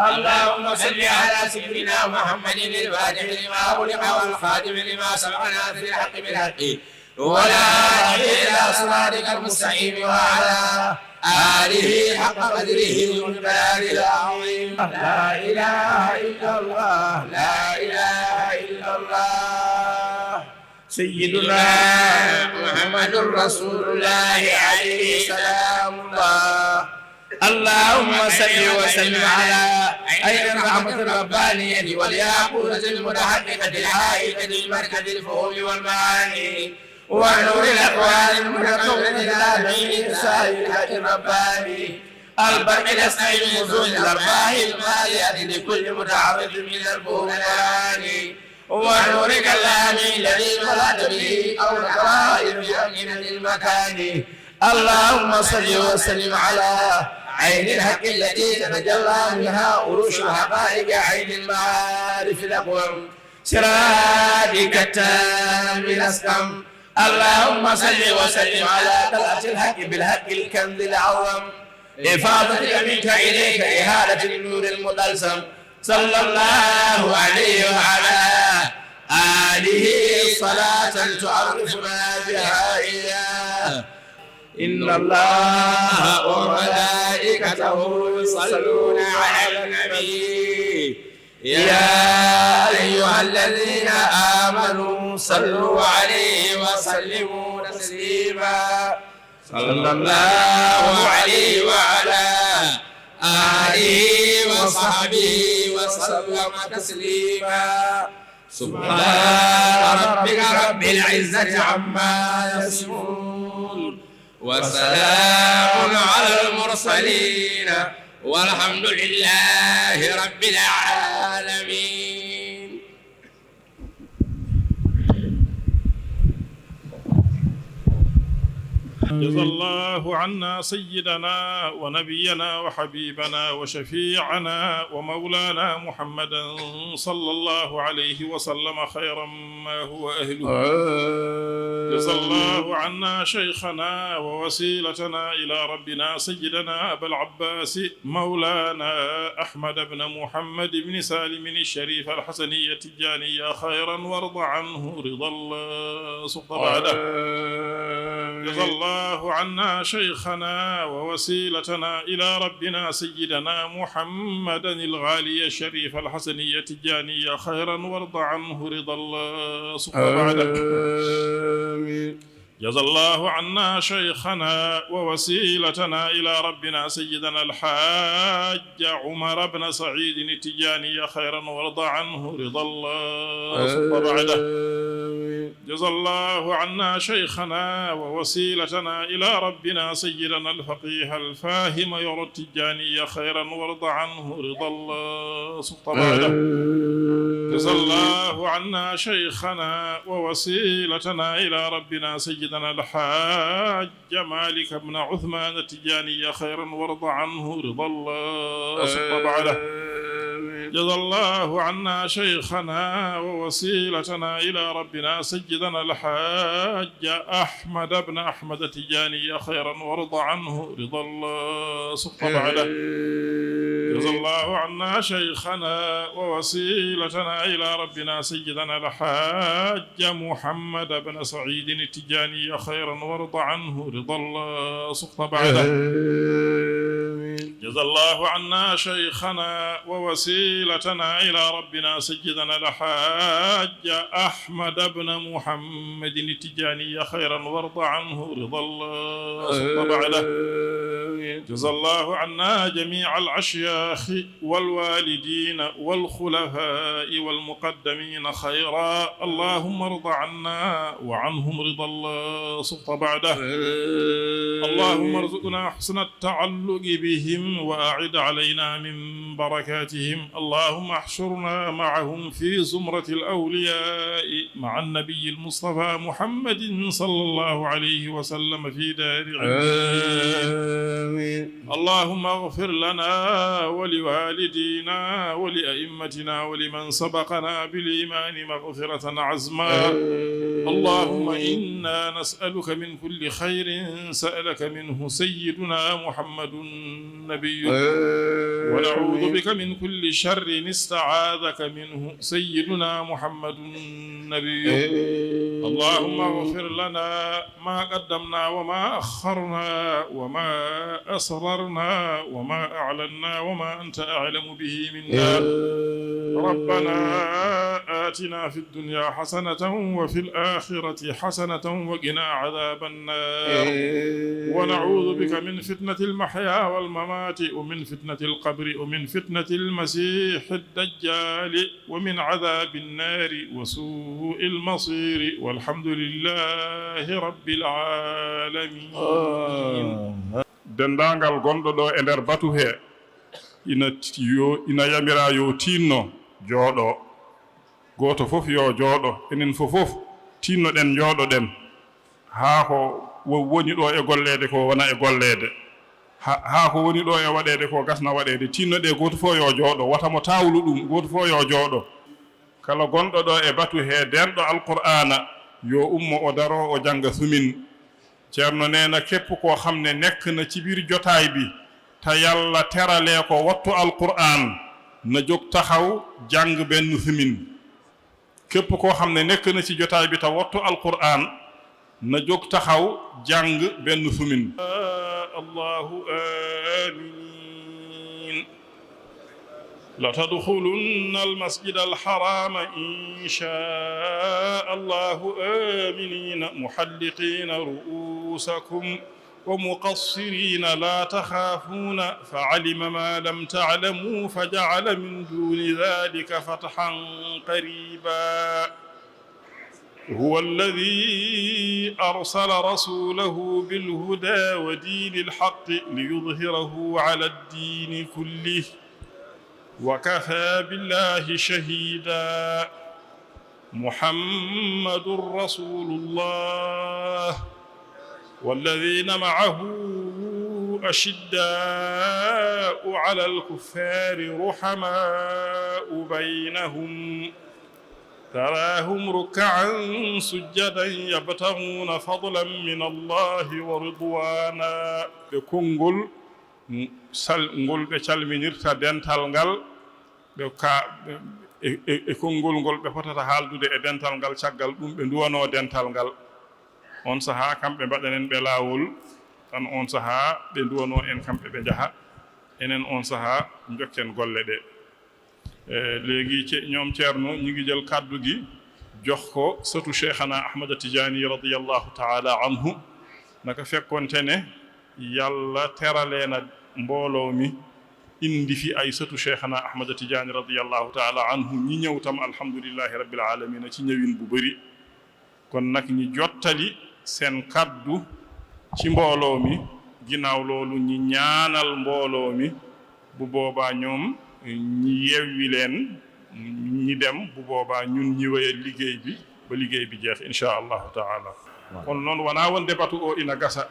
اللهم صل على سيدنا محمد الفاتح لما أغلق والخاتم لما سبق ناصر الحق بالحق ولا إلى صراطك المستقيم وعلى آله حق قدره ومقداره العظيم. لا إله إلا الله لا إله إلا الله سيدنا محمد رسول الله عليه سلام الله. اللهم صل وسلم على عين الرحمة الربانية والياقوتة المتحققة الحائطة المركز الفهوم والمعاني ونور الأكوان المتكونة لله سائر الحق الرباني البرق الأسماء الموزون الأرباح المالية لكل متعرض من الفهوم والمعاني ونور كلامي الذي بلغت به أو القرائن بأمكنة المكان. اللهم صل وسلم على عين الحق التي تتجلى منها أروش الحقائق عين المعارف الأقوم سرادك التام الأسقم. اللهم صل وسلم على طلعة الحق بالحق الكنز العظم إفاضة منك إليك إهالة النور المطلسم. صلى الله عليه وعلى آله صلاة تعرفنا بها إياه. إن الله وملائكته يصلون على النبي يا أيها الذين آمنوا صلوا عليه وسلموا تسليما. صلى الله عليه وعلى آله وصحبه وسلم تسليما. سبحان ربك رب العزة عما يصفون وسلام على المرسلين والحمد لله رب العالمين. جزا الله عنا سيدنا ونبينا وحبيبنا وشفيعنا ومولانا محمدا صلى الله عليه وسلم خيرا ما هو أهله. جزا الله عنا شيخنا ووسيلتنا إلى ربنا سيدنا أبا العباس مولانا أحمد بن محمد بن سالم الشريف الحسني التجاني خيرا وارض عنه رضا الله سبحانه بعده. جزا الله عنا شيخنا ووسيلتنا إلى ربنا سيدنا محمدا الغالي الشريف الحسني التجاني خيرا وارض عنه رضا الله سبحانه بعده. جزا الله عنا شيخنا ووسيلتنا إلى ربنا سيدنا الحاج عمر بن سعيد التجاني خيرا وارض عنه رضا الله سبحانه بعده. جزا الله عنا شيخنا ووسيلتنا إلى ربنا سيدنا الفقيه الفاهم يرى التجاني خيرا وارض عنه رضا الله سبحانه بعده. جزا الله عنا شيخنا ووسيلتنا إلى ربنا سيدنا الحاج مالك بن عثمان التجاني خيرا وارض عنه رضا الله سبحانه بعده. جزا الله عنا شيخنا ووسيلتنا إلى ربنا سيدنا الحاج أحمد بن أحمد التجاني خيرا وارض عنه رضا الله سبحانه بعده. جزا الله عنا شيخنا ووسيلتنا إلى ربنا سيدنا الحاج محمد بن سعيد التجاني خيرا وارض عنه رضا الله سبحانه بعده. جزا الله عنا شيخنا ووسيلتنا إلى ربنا سيدنا الحاج أحمد بن محمد التجاني خيرا وارض عنه رضا الله سبحانه بعده. جزا الله عنا جميع الأشياخ والوالدين والخلفاء والمقدمين خيرا. اللهم ارض عنا وعنهم رضا الله سبحانه بعده. اللهم ارزقنا حسن التعلق بهم وأعد علينا من بركاتهم. اللهم احشرنا معهم في زمرة الأولياء مع النبي المصطفى محمد صلى الله عليه وسلم في دار علمه. اللهم اغفر لنا ولوالدينا ولأئمتنا ولمن سبقنا بالإيمان مغفرة عزما. اللهم إنا نسألك من كل خير سألك منه سيدنا محمد نبي ونعوذ بك من كل شر استعاذك منه سيدنا محمد نبي اللهم اغفر لنا ما قدمنا وما أخرنا وما أسررنا وما أعلنا وما أنت أعلم به منا ربنا آتنا في الدنيا حسنة وفي الآخرة حسنة وقنا عذاب النار ونعوذ بك من فتنة المحيا والممات ومن فتنة القبر ومن فتنة المسيح الدجال ومن عذاب النار وسوء المصير والحمد لله رب العالمين dendaangal gonɗo ɗo e nder batu he ina yamira yo tinno jooɗo goto fof yo jooɗo enen fof tinnoɗen jooɗoɗen haa ko woni ɗo e golleede ko wona e golleede haa ko woni ɗo e waɗeede ko gasna waɗeede tinnoɗe goto fof yo jooɗo wata mo tawlu ɗum goto fof yo jooɗo kala gonɗo ɗo e batu he denɗo alqur'ana yo ummo o daro o janga sumin ceerno neena képp koo xam ne nekk na ci biir jotaay bi te yàlla teralee ko wattu alqur'an na jóg taxaw jàng benn sumin képp koo xam ne nekk na ci jotaay bi te wattu alqur'an na jóg taxaw jàng benn sumin allahu amin la tadxulunna almasjida alharama inshaa allahu aminina muhalliqina ru'usakum wa muqassirina la taxaafuuna fa alima ma lam taalamu fa jacala min duni dalika fatxan qariba huwa alladi arsala rasulahu bilhuda wa diini alxaqi liyudhirahu ala addiini kullih wa kafaa billahi shahida muhammadun rasulullah والذين معه أشداء على الكفار رحماء بينهم تراهم ركعا سجدا يبتغون فضلا من الله ورضوانا بكونغول ngol ɓe calminirta dental ngal ɓe ka e konngol ngol ɓe fotata haaldude e dental ngal caggal ɗum ɓe nduwano dental ngal on sahaa kamɓe mbaɗanen ɓe laawol tan on sahaa ɓe nduwano en kamɓe ɓe njaha enen on sahaa jokken golle ɗe léegi ñoom ceerno ñu ngi jël kàddu gi jox ko sëtu cheikhana ahmada tidiani radiallahu taala anhu naka fekkonte ne yàlla teraleena mbooloo mi indi fi ay sëtu cheikhana ahmada tidiani radiallahu taala anhu ñi ñëw tam alhamdulillahi rabbil alamina ci ñëwin bu bëri kon nag ñi jottali seen kaddu ci mbooloo mi ginnaaw loolu ñi ñaanal mbooloo mi bu boobaa ñoom ñi yewwi leen ñi dem bu boobaa ñun ñi wéyal liggéey bi ba liggéey bi jeex insha allahu taala kon noon wonaa wonde batu o ina gasa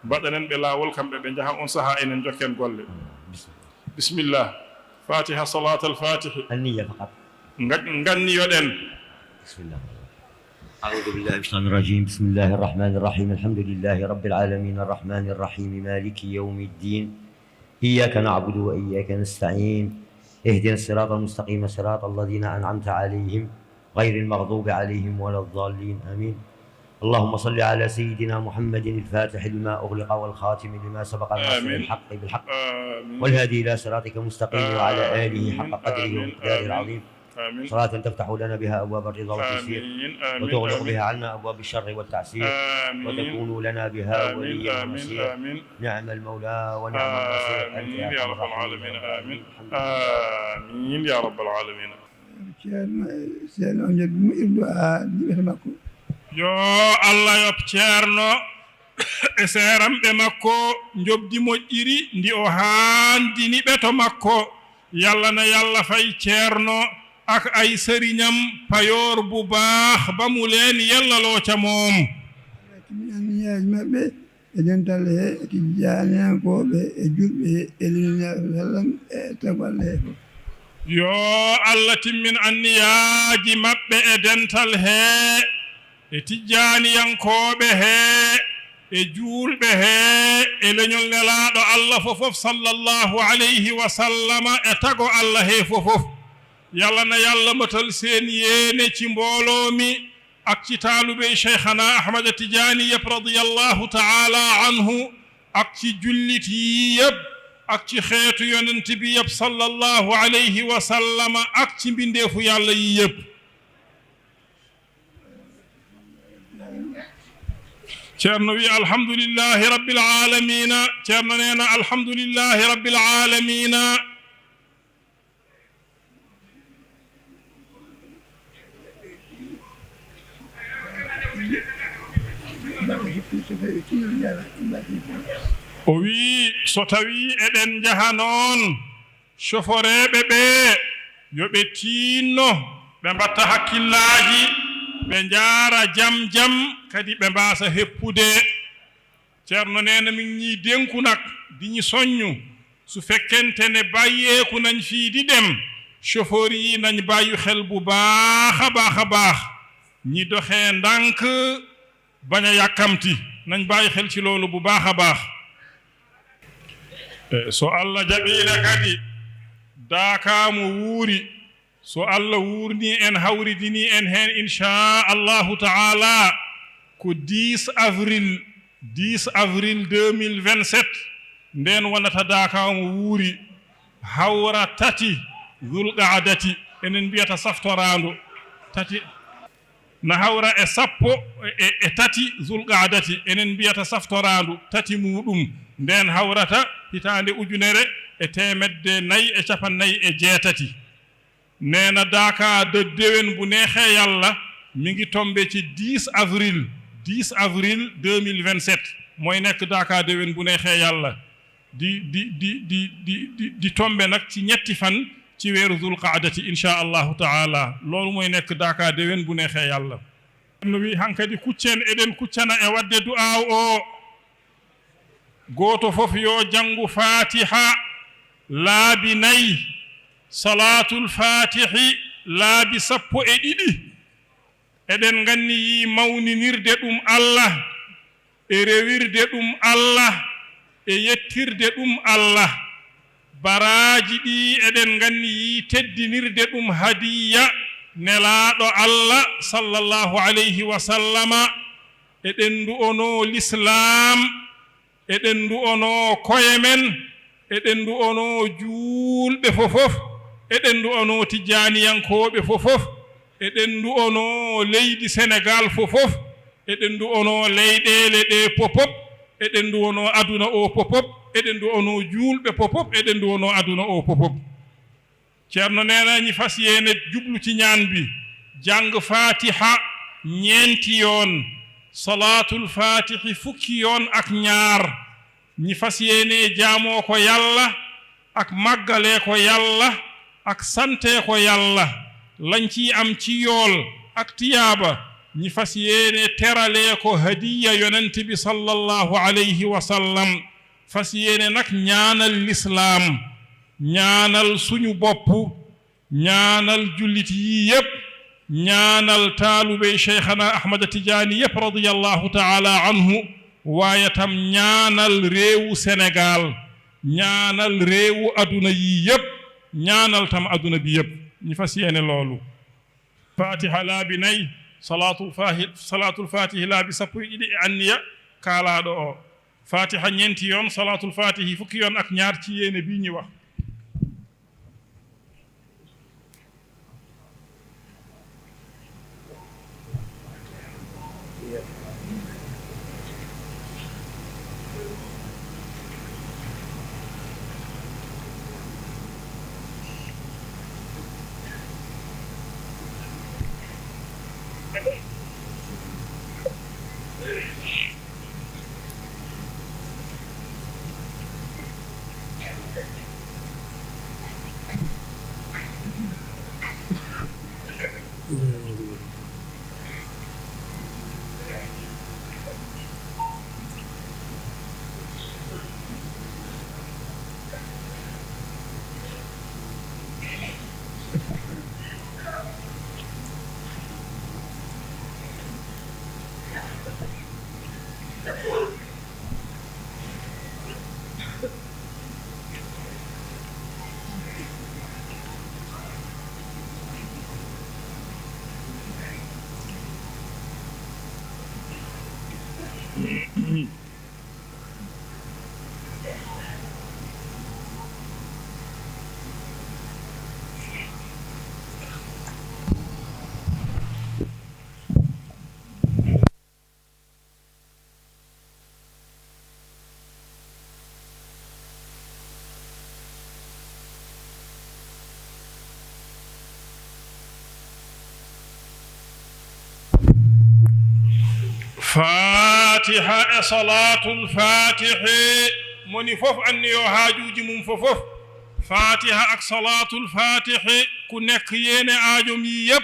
mbaɗanen ɓe laawol kamɓe ɓe njaha on sahaa enen jokken golle bisimillah fatiha salat alfatihi النية فقط nganniyoɗen بسم الله أعوذ بالله من الشيطان الرجيم بسم الله الرحمن الرحيم الحمد لله رب العالمين الرحمن الرحيم مالك يوم الدين إياك نعبد وإياك نستعين اهدنا الصراط المستقيم صراط الذين أنعمت عليهم غير المغضوب عليهم ولا الضالين آمين اللهم صل على سيدنا محمد الفاتح لما أغلق والخاتم لما سبق ناصر الحق بالحق والهادي إلى صراطك المستقيم وعلى آله حق قدره ومقداره العظيم آمين صلاة تفتح لنا بها أبواب الرضا والتيسير وتغلق بها عنا أبواب الشر والتعسير وتكون لنا بها وليا ونصيرا نعم المولى ونعم النصير أنت يا رب العالمين آمين آمين يا رب العالمين yo Allah yoɓ ceerno e seeramɓe makko jobdi moƴƴiri ndi o haandini ɓe to makko yalla na yalla fay ceerno ak ay sëriñam payoor bu baax ba mu leen yellaloo ca moom ñaaji maɓɓe e dental he tijjaniyankoɓe e julɓe e sallam e tagwalle he fof yo Allah timmin anniyaaji maɓɓe e dental he e tijjaniyankooɓe he e juulɓe hee e leñol nelaaɗo Allah fofof sallallahu alayhi wa sallama e tago Allah hee fofof yalla na yalla matal seen yéene ci mbooloo mi ak ci taaluɓe cheikhana Ahmad Tijaani yëpp radiyallahu taala anhu ak ci jullit yi yëpp ak ci xeetu yonent bi yëpp sallallahu alayhi wa sallama ak ci mbindeefu yàlla yi yëpp ceerno wi alhamdulillahi rabbil alamina ceerno neena alhamdulillahi rabbil alamina o wi so tawi eɗen jaha noon choforeɓe ɓe yoɓe tinno ɓe mbatta hakkillaji ɓe jaara jam jam kadi ɓe mbasa heppude ceerno nena min ñi denku nak diñi soññu su fekkente ne bàyyeeku nañ fii di dem chauffeur yi nañ bàyyi xel bu baax a baax ñi doxee ndànk bañ a yàkkamti nañ bàyyi xel ci loolu bu baax a baax so Allah jaɓiina kadi daakaamo wuuri so Allah wuurni en hawridini en heen inchallahu taala ko 10 avril 2027 nden wonata daakaamo wuuri hawra tati zulqaadati enen mbiyata saftoraandu tati na hawra e sappo e tati zulqaadati enen mbiyata saftoraandu tati muɗum nden hawrata hitaande ujunere e temedde nayi e capannayi e jeetati neena daaka de déwén bu neexee yàlla mi ngi tombe ci 10 avril 2027 mooy nekk daaka déwén bu neexee yàlla di tombe nag ci ñetti fan ci weeru zulqaadati insha allahu taala loolu mooy nekk daaka déwén bu neexee yàlla no wi hankadi kuccen eɗen kuccana e wadde du'aaw o gooto fof yo janngu fatiha laabi nayi salatul fatihi laabi 12 eɗen nganni yi mawninirde ɗum Allah e rewirde ɗum Allah e yettirde ɗum Allah baraaji ɗi eɗen nganni yi teddinirde ɗum hadiya nelaaɗo Allah sallallahu alayhi wa sallama eɗen ndu'ono l'islam eɗen ndu'ono koye men eɗen ndu'ono juulɓe fofof eɗen ndu'ono tijaniyankooɓe fofof eɗen ndu'ono leydi Sénégal fofof eɗen ndu'ono leyɗeele ɗe popop eɗen ndu'ono aduna o popop eɗen ndu'ono juulɓe popop eɗen ndu'ono aduna o popop ceerno nenañi fas yéene jublu ci ñaan bi jàng fatiha ñeenti yoon salatul fatihi fukki yoon ak ñaar ñi fas yéene jaamoo ko yàlla ak màggalee ko yàlla ak sante ko yàlla lañ ci am ci yool ak tiyaaba ñi fas yéene teralee ko hadiya yonent bi sallallahu alayhi wa sallam fas yéene nag ñaanal lislaam ñaanal suñu bopp ñaanal jullit yi yépp ñaanal taalube cheikhana Ahmad Tijaani yépp radiyallahu taala anhu waaye tam ñaanal réewu Sénégal ñaanal réewu aduna yi yépp ñaanal tam aduna bi yépp ñu fas yéene loolu fatiha laabi nayi salatul fatihi laabi 12 e anniya kaalaaɗo o fatiha ñeenti yoon salatul fatihi fukki yoon ak ñaar ci yéene bi ñi wax فاتحة صلاة الفاتح موني فوف أنيو هاجوجي مم فوف فاتحة أك صلاة الفاتح كنك يين آجوم يب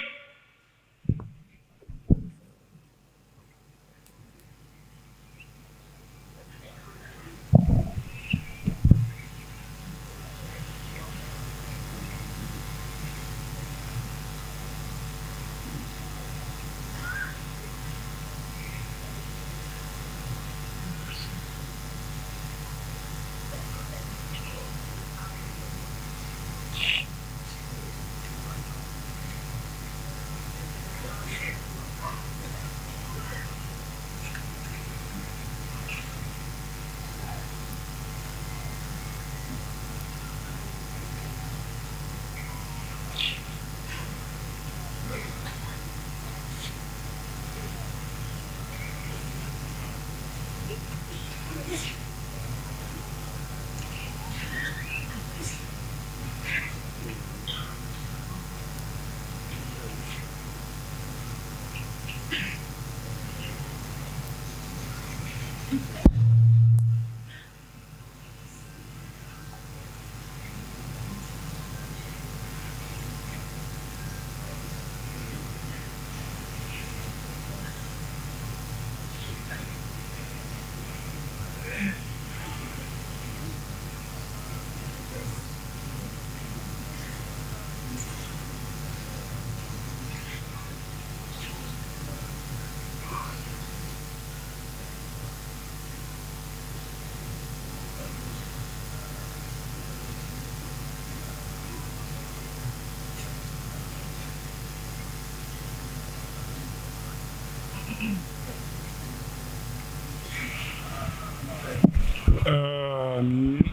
آمين